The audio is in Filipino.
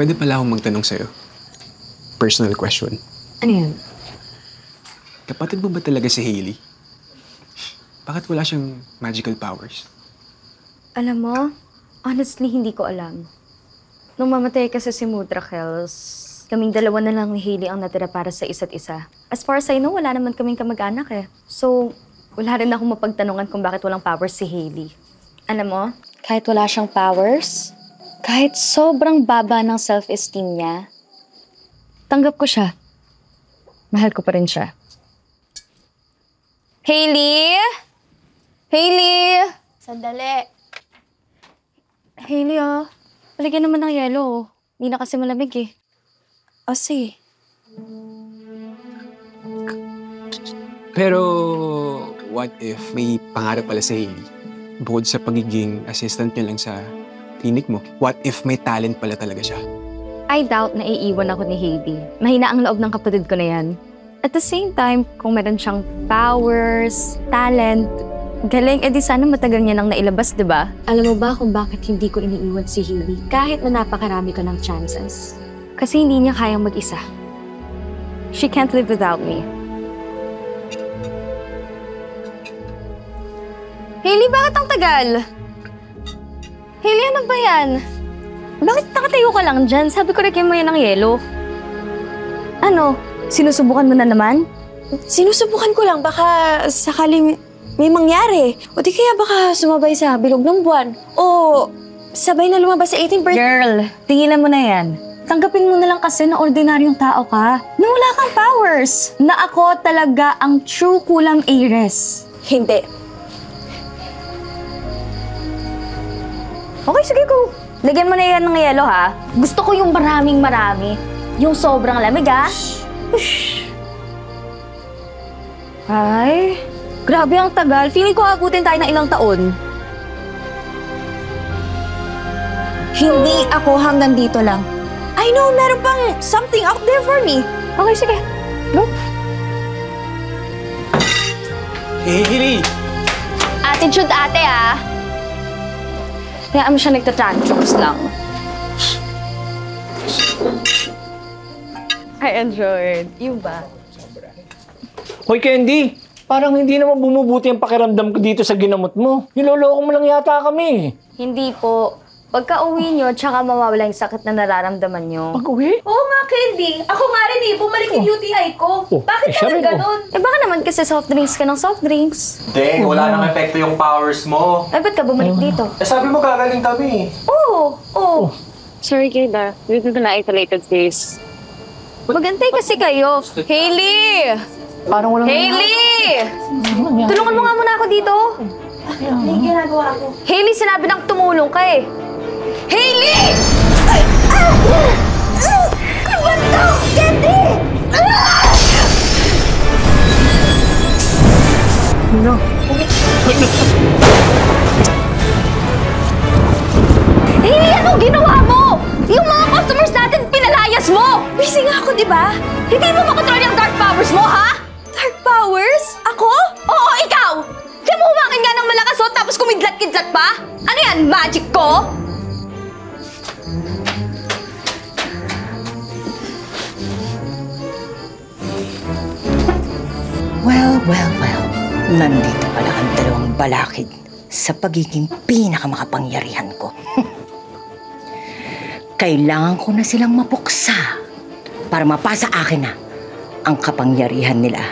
Pwede pala akong magtanong sa'yo. Personal question. Ano yan? Kapatid mo ba talaga si Hailey? Bakit wala siyang magical powers? Alam mo, honestly, hindi ko alam. Nung mamatay kasi si Mudrakhels, kaming dalawa na lang ni Hailey ang natira para sa isa't isa. As far as I know, wala naman kaming kamag-anak eh. So, wala rin akong mapagtanungan kung bakit walang powers si Hailey. Alam mo, kahit wala siyang powers, kahit sobrang baba ng self-esteem niya, tanggap ko siya. Mahal ko pa rin siya. Hailey? Hailey! Sandali. Hailey, palagyan naman ng yelo. Hindi na kasi malamig eh. O, sige. Pero, what if may pangarap pala si Hailey? Bukod sa pagiging assistant niya lang sa clinic mo, what if may talent pala talaga siya? I doubt na iiwan ako ni Hailey. Mahina ang loob ng kapatid ko na yan. At the same time, kung meron siyang powers, talent, galing, edi sana matagal niya nang nailabas, di ba? Alam mo ba kung bakit hindi ko iniiwan si Hailey kahit na napakarami ko ng chances? Kasi hindi niya kayang mag-isa. She can't live without me. Hailey, bakit ang tagal? Hailey, ano ba yan? Bakit nakatayo ka lang dyan? Sabi ko lagyan mo yan ng yelo. Ano? Sinusubukan mo na naman? Sinusubukan ko lang, baka sakaling may mangyari. O di kaya baka sumabay sa bilog ng buwan. O sabay na lumabas sa 18th birthday. Girl, tingilan mo na yan. Tanggapin mo na lang kasi na ordinaryong tao ka. Na wala kang powers. Na ako talaga ang true kulam heiress. Hindi. Okay, sige go. Lagyan mo na yan ng yelo, ha? Gusto ko yung maraming marami. Yung sobrang lamig, ha? Ush. Ay, grabe ang tagal. Feeling ko abutin tayo ng ilang taon. Hindi ako hanggang dito lang. I know, meron pang something out there for me. Okay, sige. Go. Hey, Hailey! Attitude ate, ha? Kaya mo siya nagtatantrums lang. I enjoyed. You ba? Hoy, Candy! Parang hindi naman bumubuti ang pakiramdam ko dito sa ginamot mo. Niloloko mo lang yata kami. Hindi po. Pagka-uwi nyo, tsaka mawawala yung sakit na nararamdaman nyo. Pag-uwi? Oo nga, Candy. Ako nga rin eh. Bumalik yung UTI ko. Bakit siya naman rin, ganun? Eh baka naman kasi soft drinks ka ng soft drinks. Hindi, wala nang epekto yung powers mo. Eh ba't ka bumalik dito? Eh sabi mo gagaling kami. Oo. Sorry, Kayla. Dito na isolated days. Magantay kasi kayo. Hailey! Parang walang... Hailey! Tulungan mo nga muna ako dito. May ginagawa ako. Hailey, sinabi nang tumulong ka eh. Hailey! Ano ba ito? Candy! No. Hailey, anong ginawa mo? Yung mga customers natin pinalayas mo! Busy nga ako, di ba? Hindi mo makontrol yung dark powers mo, ha? Dark powers? Ako? Oo, ikaw! Kaya mo humakin nga ng malakas tapos kumidlat-kidlat pa? Ano yan, magic ko? Well. Nandito pala ang dalawang balakid sa pagiging pinakamakapangyarihan ko. Kailangan ko na silang mapuksa para mapasa akin na ang kapangyarihan nila.